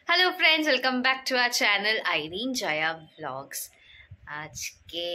Hello friends, welcome back to our channel Irin Joya vlogs. আজকে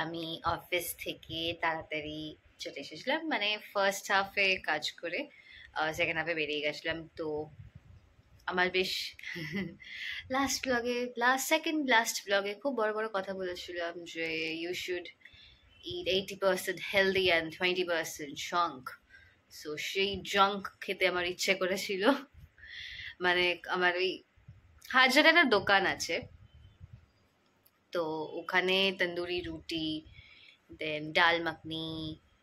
আমি office থেকে তাড়াতাড়ি চলে এসেছিলাম, মানে ফার্স্ট হাফে কাজ করে সেকেন্ড হাফে বেরিয়ে গেছিলাম। তো আমার বেশ লাস্ট ব্লগে খুব বড় বড় কথা বলেছিলাম যে you should eat 80% healthy and 20% junk. So সেই জঙ্ক খেতে আমার ইচ্ছে করেছিল। মানে আমার ওই হাজার একটা দোকান আছে, তো ওখানে তন্দুরি রুটি, দেন ডাল মাখনি,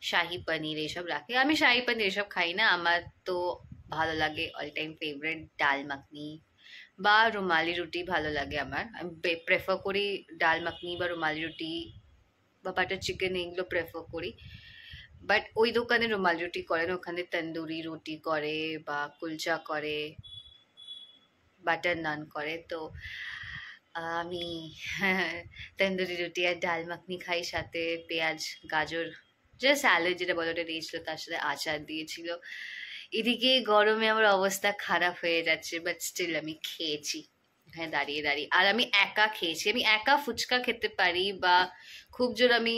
শাহি পনির এইসব রাখে। আমি শাহি পনির এসব খাই না, আমার তো ভালো লাগে অল টাইম ফেভারিট ডাল মাখনি বা রুমালি রুটি ভালো লাগে। আমার আমি প্রেফার করি ডাল মাখনি বা রুমালি রুটি বা বাটার চিকেন, এগুলো প্রেফার করি। বাট ওই দোকানে রুমালি রুটি করে না, ওখানে তন্দুরি রুটি করে বা কুলচা করে, বাটার নান করে। তো আমি তন্দুরি রুটি আর ডাল মাখনি খাই, সাথে পেঁয়াজ গাজর যে স্যালাড যেটা বলে ওটা দিয়েছিল, তার সাথে আচার দিয়েছিল। এদিকে গরমে আমার অবস্থা খারাপ হয়ে যাচ্ছে, বাট স্টিল আমি খেয়েছি এখানে দাঁড়িয়ে দাঁড়িয়ে। আর আমি একা খেয়েছি, আমি একা ফুচকা খেতে পারি, বা খুব জোর আমি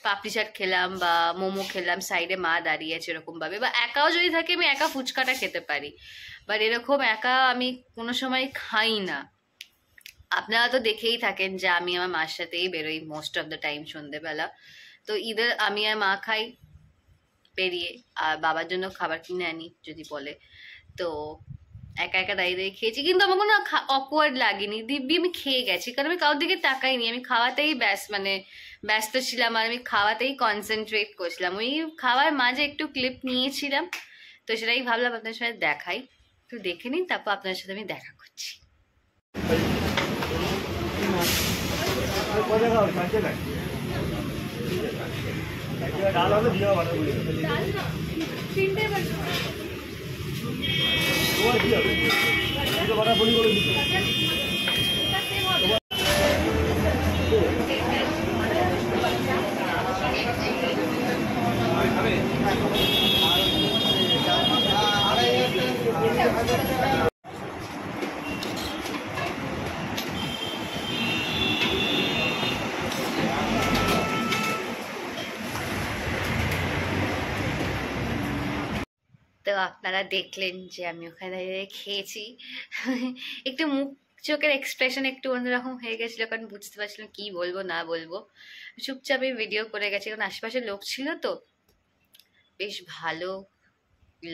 পাপড়ি চাট খেলাম বা মোমো খেলাম, সাইডে মা দাঁড়িয়ে আছে এরকম ভাবে, বা একাও যদি থাকে আমি একা ফুচকাটা খেতে পারি। বাট এরকম একা আমি কোনো সময় খাই না। আপনারা তো দেখেই থাকেন যে আমি আমার মার সাথেই বেরোই মোস্ট অফ দ্য টাইম সন্ধ্যেবেলা। তো ঈদের আমি আর মা খাই বেরিয়ে, আর বাবার জন্য খাবার কিনে আনি যদি বলে। তো একা একা দাঁড়িয়ে দাঁড়িয়ে খেয়েছি, কিন্তু আমার কোনো অকওয়ার্ড লাগেনি। দিব্যি আমি খেয়ে গেছি, কারণ আমি কারোর দিকে তাকাইনি, আমি খাওয়াতেই ব্যস্ত ছিলাম, আর আমি খাওয়াতেই কনসেন্ট্রেট করছিলাম। ওই খাওয়ার মাঝে একটু ক্লিপ নিয়েছিলাম, তো সেটাই ভাবলাম আপনার সাথে দেখাই। একটু দেখে নিন, তারপর আপনার সাথে আমি দেখা করছি। তো আপনারা দেখলেন যে আমি ওখানে দাঁড়িয়ে খেয়েছি। একটু মুখ চোখের এক্সপ্রেশন একটু অন্যরকম হয়ে গেছিল, কারণ বুঝতে পারছিলাম কি বলবো না বলবো। চুপচাপ ভিডিও করে গেছি, কারণ আশেপাশে লোক ছিল। তো বেশ ভালো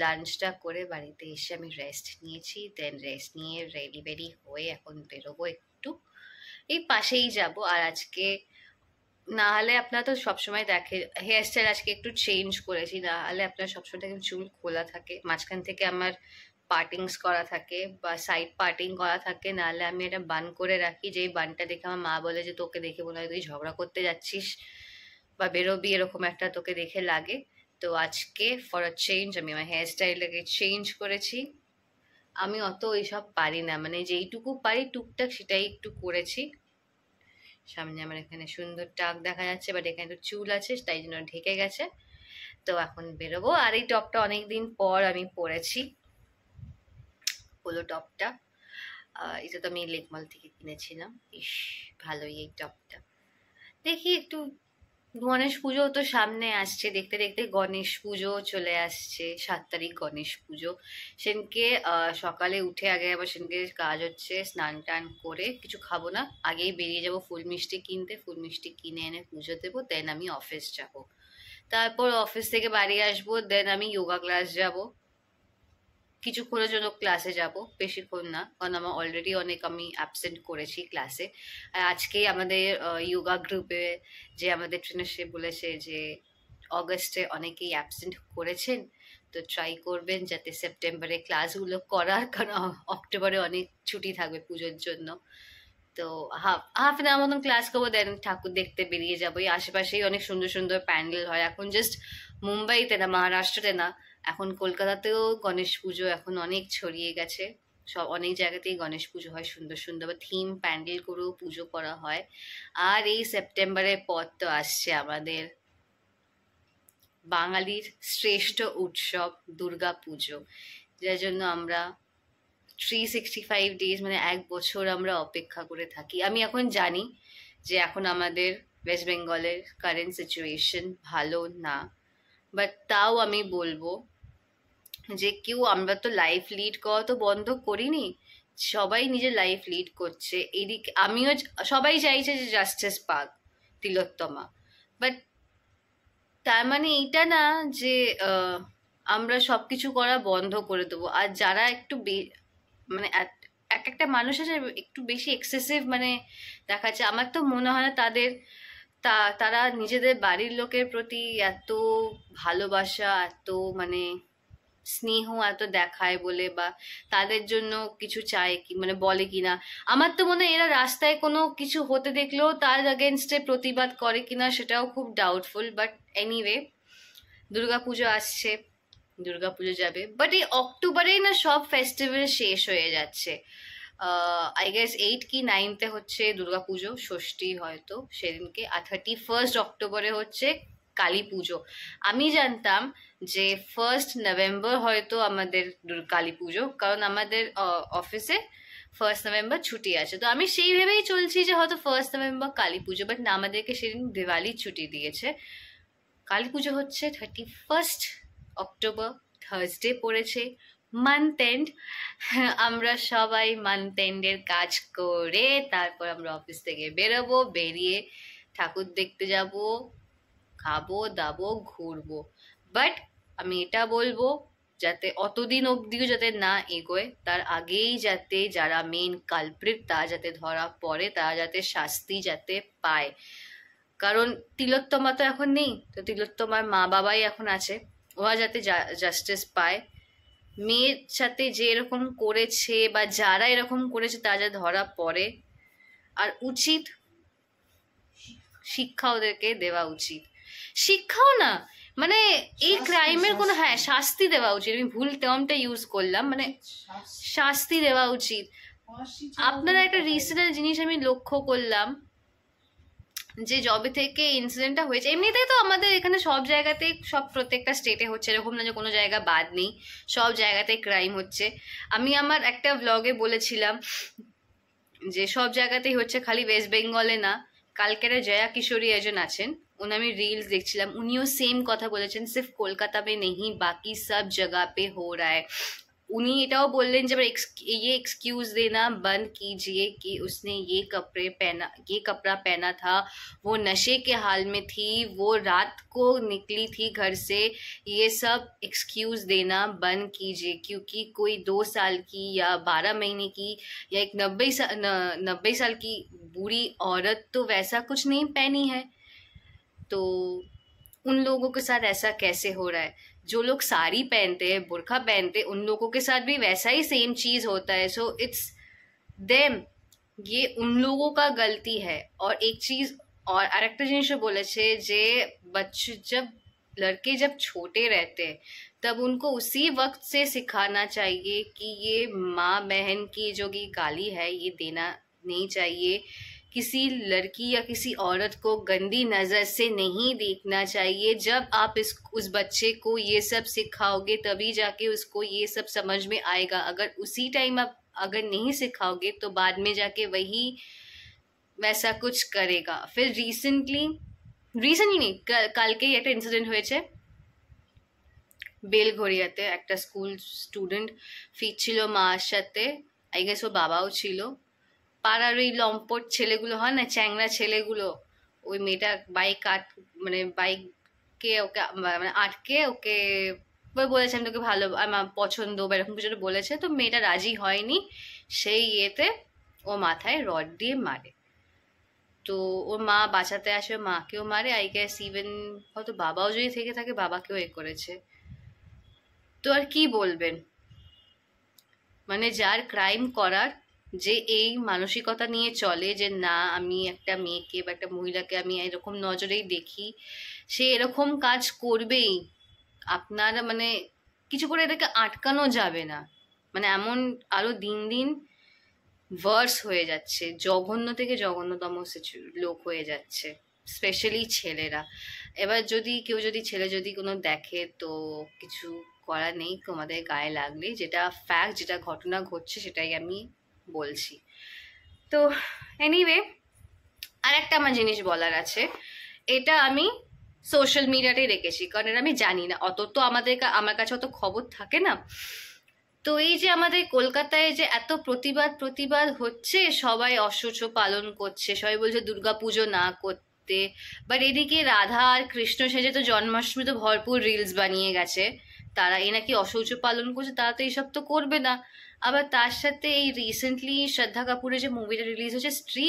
লাঞ্চটা করে বাড়িতে এসে আমি রেস্ট নিয়েছি। দেন রেস্ট নিয়ে রেডি বেডি হয়ে এখন বেরোবো একটু, এই পাশেই যাব। আর আজকে না হলে আপনারা তো সবসময় দেখে হেয়ার স্টাইল আজকে একটু চেঞ্জ করেছি, না হলে আপনার সবসময় দেখেন চুল খোলা থাকে, মাঝখান থেকে আমার পার্টিংস করা থাকে বা সাইড পার্টিং করা থাকে, নাহলে আমি এটা বান করে রাখি। যেই বানটা দেখে আমার মা বলে যে তোকে দেখে মনে হয় তুই ঝগড়া করতে যাচ্ছিস বা বেরোবি, এরকম একটা তোকে দেখে লাগে। তো আজকে ফর আ চেঞ্জ আমি আমার হেয়ার স্টাইলটাকে চেঞ্জ করেছি। আমি অত ওইসব পারি না, মানে যেইটুকু পারি টুকটাক সেটাই একটু করেছি। সামনে আমার এখানে সুন্দর টাক দেখা যাচ্ছে, বাট এখানে তো চুল আছে তাই জন্য ঢেকে গেছে। তো এখন বেরোবো। আর এই টপটা অনেকদিন পর আমি পরেছি, পোলো টপটা। এটা তো আমি লেকমল থেকে কিনেছিলাম। ইস, ভালোই এই টপটা। দেখি একটু, গণেশ পুজো তো সামনে আসছে, দেখতে দেখতে গণেশ পুজো চলে আসছে। 7 তারিখ গণেশ পুজো। সেদিনকে সকালে উঠে আগে আবার সেদিনকে কাজ হচ্ছে, স্নান টান করে কিছু খাবো না, আগেই বেরিয়ে যাব ফুল মিষ্টি কিনতে। ফুল মিষ্টি কিনে এনে পুজো দেবো, দেন আমি অফিস যাব। তারপর অফিস থেকে বাড়ি আসবো, দেন আমি যোগা ক্লাস যাব। কিছুক্ষণের জন্য ক্লাসে যাব, বেশিক্ষণ না, কারণ আমার অলরেডি অনেক আমি অ্যাবসেন্ট করেছি ক্লাসে। আর আজকেই আমাদের যোগা গ্রুপে যে আমাদের ট্রেনার সে বলেছে যে অগস্টে অনেকেই অ্যাবসেন্ট করেছেন, তো ট্রাই করবেন যাতে সেপ্টেম্বরে ক্লাসগুলো করার, কারণ অক্টোবরে অনেক ছুটি থাকবে পুজোর জন্য। তো হাফ হাফ এন আওয়ার মতন ক্লাস করবো, দেন ঠাকুর দেখতে বেরিয়ে যাবো। এই আশেপাশেই অনেক সুন্দর সুন্দর প্যান্ডেল হয় এখন, জাস্ট মুম্বাইতে না, মহারাষ্ট্রতে না, এখন কলকাতাতেও গণেশ পুজো এখন অনেক ছড়িয়ে গেছে। সব অনেক জায়গাতেই গণেশ পুজো হয় সুন্দর সুন্দর, বা থিম প্যান্ডেল করেও পুজো করা হয়। আর এই সেপ্টেম্বরের পর তো আসছে আমাদের বাঙালির শ্রেষ্ঠ উৎসব দুর্গা পুজো, যার জন্য আমরা 365 days মানে 1 বছর আমরা অপেক্ষা করে থাকি। আমি এখন জানি যে এখন আমাদের ওয়েস্ট বেঙ্গলের কারেন্ট সিচুয়েশন ভালো না, বাট তাও আমি বলবো যে কেউ, আমরা তো লাইফ লিড করা তো বন্ধ করিনি, সবাই নিজের লাইফ লিড করছে। এদিকে আমিও, সবাই চাইছে যে জাস্টিস পাক তিলোত্তমা, বাট তার মানে এইটা না যে আমরা সবকিছু করা বন্ধ করে দেবো। আর যারা একটু মানে এক একটা মানুষ আছে একটু বেশি এক্সেসিভ মানে দেখাচ্ছে, আমার তো মনে হয় না তারা নিজেদের বাড়ির লোকের প্রতি এত ভালোবাসা, এত মানে স্নেহ এত দেখায় বলে, বা তাদের জন্য কিছু চায় কি মানে বলে কিনা। আমার তো মনে হয় এরা রাস্তায় কোনো কিছু হতে দেখলেও তার এগেনস্টে প্রতিবাদ করে কিনা সেটাও খুব ডাউটফুল। বাট এনিওয়ে, দুর্গাপুজো আসছে, দুর্গাপুজো যাবে, বাট এই অক্টোবরেই না সব ফেস্টিভ্যাল শেষ হয়ে যাচ্ছে। আই গেস 8 কি 9-এ হচ্ছে দুর্গাপুজো, ষষ্ঠী হয়তো সেদিনকে, আর 31 অক্টোবরে হচ্ছে কালী পুজো। আমি জানতাম যে 1 নভেম্বর হয়তো আমাদের কালী পুজো, কারণ আমাদের অফিসে 1 নভেম্বর ছুটি আছে, তো আমি সেই ভেবেই চলছি যে হয়তো 1 নভেম্বর কালী পুজো, বাট না, আমাদেরকে সেদিন দিওয়ালির ছুটি দিয়েছে। কালী পুজো হচ্ছে 31 অক্টোবর, থার্সডে পড়েছে, মান্থ এন্ড। আমরা সবাই মান্থ এন্ডের কাজ করে তারপর আমরা অফিস থেকে বেরোবো, বেরিয়ে ঠাকুর দেখতে যাব, খাবো দাবো, ঘুরবো। বাট আমি এটা বলবো যাতে অতদিন অবধিও যাতে না এগোয়, তার আগেই যাতে যারা মেন কালপ্রিট তারা যাতে ধরা পড়ে, তারা যাতে শাস্তি যাতে পায়। কারণ তিলোত্তমা তো এখন নেই, তো তিলোত্তমার মা বাবাই এখন আছে, ওরা যাতে জাস্টিস পায়। মেয়ের সাথে যে এরকম করেছে বা যারা এরকম করেছে তারা যা ধরা পড়ে, আর উচিত শিক্ষা ওদেরকে দেওয়া উচিত। শিক্ষাও না, মানে এই ক্রাইমের কোনো, হ্যাঁ শাস্তি দেওয়া উচিত, আমি ভুল টার্মটা ইউজ করলাম, মানে শাস্তি দেওয়া উচিত। আপনারা একটা রিসেন্ট জিনিস আমি লক্ষ্য করলাম যে যবে থেকে ইনসিডেন্টটা হয়েছে, এমনিতেই তো আমাদের এখানে সব জায়গাতেই, সব প্রত্যেকটা স্টেটে হচ্ছে, এরকম না যে কোনো জায়গা বাদ নেই, সব জায়গাতে ক্রাইম হচ্ছে। আমি আমার একটা ব্লগে বলেছিলাম যে সব জায়গাতেই হচ্ছে, খালি ওয়েস্ট বেঙ্গলে না। কালকের জয়া কিশোরী একজন আছেন, উনি আমি রিলস দেখছিলাম, উনিও সেম কথা বলেছেন, সির্ফ কলকাতা पे नहीं बाकी सब जगह पे हो रहा है। उन्हीं এটাও বললেন যে ये एक्सक्यूज देना बंद कीजिए कि उसने ये कपड़ा पहना था, वो नशे के हाल में थी, वो रात को निकली थी घर से, ये सब एक्सक्यूज देना बंद कीजिए, क्योंकि कोई 2 साल की या 12 महीने की या एक 90 साल की बूढ़ी औरत तो वैसा कुछ नहीं पहनी है, तो उन लोगों के साथ ऐसा कैसे हो रहा है। जो लोग साड़ी पहनते हैं, बुर्का पहनते हैं, उन लोगों के साथ भी वैसा ही सेम चीज होता है। सो इट्स देम, ये उन लोगों का गलती है। और एक चीज और আরেকটা জিনিসও বলেছে যে बच्चे जब लड़के जब छोटे रहते हैं तब उनको उसी वक्त से सिखाना चाहिए कि ये माँ बहन की जो की गाली है ये देना नहीं चाहिए, किसी लड़की या किसी औरत को गंदी नजर से नहीं देखना चाहिए। जब आप उस बच्चे को ये सब सिखाओगे तभी जाके उसको ये सब समझ में आएगा, अगर उसी टाइम आप अगर नहीं सिखाओगे तो बाद में जाके वही वैसा कुछ करेगा। फिर रिसेंटली नहीं, কালকেই একটা ইনসিডেন্ট হয়েছে বেলঘড়িয়াতে। একটা স্কুল স্টুডেন্ট ফিরছিল মার সাথে, আই গেস ও বাবাও ছিল, পাড়ার ওই লম্পট ছেলেগুলো হয় না, চ্যাংড়া ছেলেগুলো, ওই মেয়েটা বাইককে ওকে মানে আটকে ওকে বলেছে আমি তোকে ভালো, আমার পছন্দ বা এরকম কিছু বলেছে, তো মেয়েটা রাজি হয়নি, সেই ইয়েতে ও মাথায় রড দিয়ে মারে। তো ওর মা বাঁচাতে আসে, মাকেও মারে, আই গেস ইভেন হয়তো বাবাও যদি থেকে থাকে বাবাকেও এ করেছে। তো আর কি বলবেন, মানে যার ক্রাইম করার, যে এই মানসিকতা নিয়ে চলে যে না আমি একটা মেয়েকে বা একটা মহিলাকে আমি এরকম নজরেই দেখি, সে এরকম কাজ করবেই। আপনারা মানে কিছু করে এদেরকে আটকানো যাবে না, মানে এমন আরো দিন দিন ভার্স হয়ে যাচ্ছে, জঘন্য থেকে জঘন্যতম লোক হয়ে যাচ্ছে, স্পেশালি ছেলেরা। এবার যদি কেউ যদি ছেলে যদি কোনো দেখে তো কিছু করার নেই তোমাদের গায়ে লাগলে, যেটা ফ্যাক্ট, যেটা ঘটনা ঘটছে সেটাই আমি বলছি। তো এনিওয়ে, আর একটা আমার জিনিস বলার আছে, এটা আমি সোশ্যাল মিডিয়াতেই রেখেছি, কারণ এটা আমি জানি না অত, তো আমার কাছে অত খবর থাকে না। তো এই যে আমাদের কলকাতায় যে এত প্রতিবাদ হচ্ছে, সবাই অসহ্য পালন করছে, সবাই বলছে দুর্গাপুজো না করতে, বাট এদিকে রাধা আর কৃষ্ণ সেজে তো জন্মাষ্টমী তো ভরপুর রিলস বানিয়ে গেছে, তারা এই নাকি অসহ্য পালন করছে, তারা তো এইসব তো করবে না। আবার তার সাথে এই রিসেন্টলি শ্রদ্ধা কাপুরের যে মুভিটা রিলিজ হয়েছে স্ত্রী,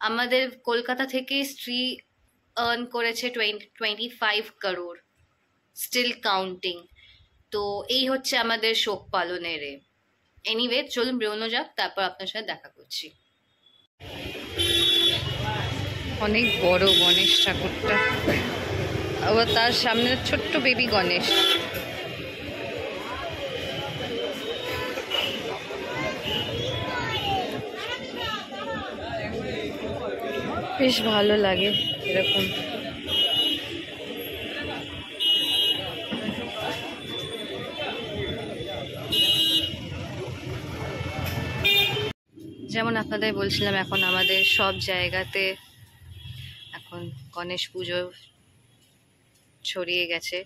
আমাদের কলকাতা থেকে স্ত্রী আর্ন করেছে 25 crore, স্টিল কাউন্টিং। তো এই হচ্ছে আমাদের শোক পালনের। এনিওয়ে, চলুন বেরোনো যাক, তারপর আপনার সাথে দেখা করছি। অনেক বড় গণেশ ঠাকুরটা, আবার তার সামনে ছোট্ট বেবি গণেশ। বেশ ভালো লাগে এরকম। যেমন আপনাদের বলছিলাম, এখন আমাদের সব জায়গাতে এখন গণেশ পুজো ছড়িয়ে গেছে।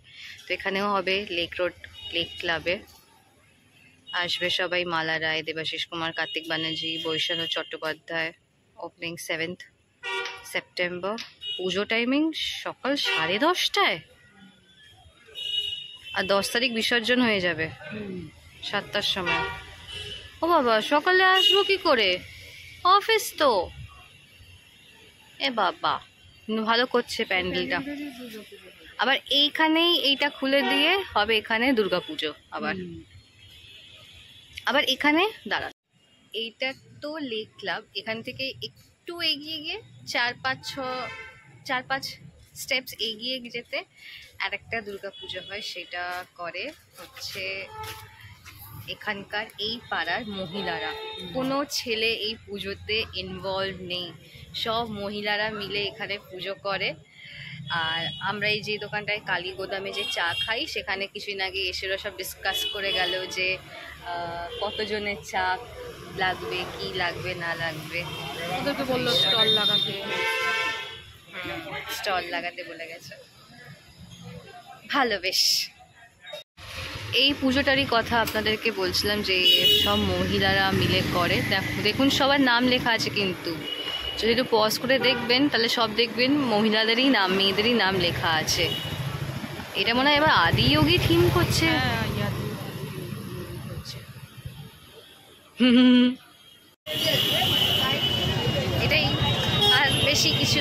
তো এখানেও হবে, লেক রোড লেক ক্লাবে আসবে সবাই, Mala Roy, Debashish Kumar, Kartik Banerjee, Baishakh Chattopadhyay. Opening 7th September. পুজো টাইমিং সকাল 10:30টায়, আর 10 তারিখ বিসর্জন হয়ে যাবে 7টার সময়। ও বাবা, সকালে আসবো কি করে, অফিস তো। এ বাবা, ভালো করছে প্যান্ডেলটা। আবার এইখানেই এইটা খুলে দিয়ে হবে এখানে দুর্গাপুজো। আবার এখানে দাঁড়ান, এইটা তো লেক ক্লাব, এখান থেকে একটু এগিয়ে গিয়ে 4-5 স্টেপস এগিয়ে যেতে আর একটা দুর্গাপুজো হয়, সেটা করে হচ্ছে এখানকার এই পাড়ার মহিলারা। কোনো ছেলে এই পুজোতে ইনভলভ নেই, সব মহিলারা মিলে এখানে পুজো করে। আর আমরা এই যে দোকানটায় কালী গোদামে যে চা খাই, সেখানে কিছুদিন আগে এসে সব ডিসকাস করে গেল যে কতজনের চা লাগবে, কি লাগবে না লাগবে। ওদেরকে বললো স্টল লাগাতে, স্টল লাগাতে বলে গেছে। ভালো, বেশ। এই পুজোটারই কথা আপনাদেরকে বলছিলাম, যে সব মহিলারা মিলে করে। দেখুন সবার নাম লেখা আছে, কিন্তু যদি একটু পজ করে দেখবেন তাহলে সব দেখবেন মহিলাদেরই নাম, মেয়েদেরই নাম লেখা আছে। এটা মনে হয় এবার আদিযোগী থিম করছে। এটাই, আর বেশি কিছু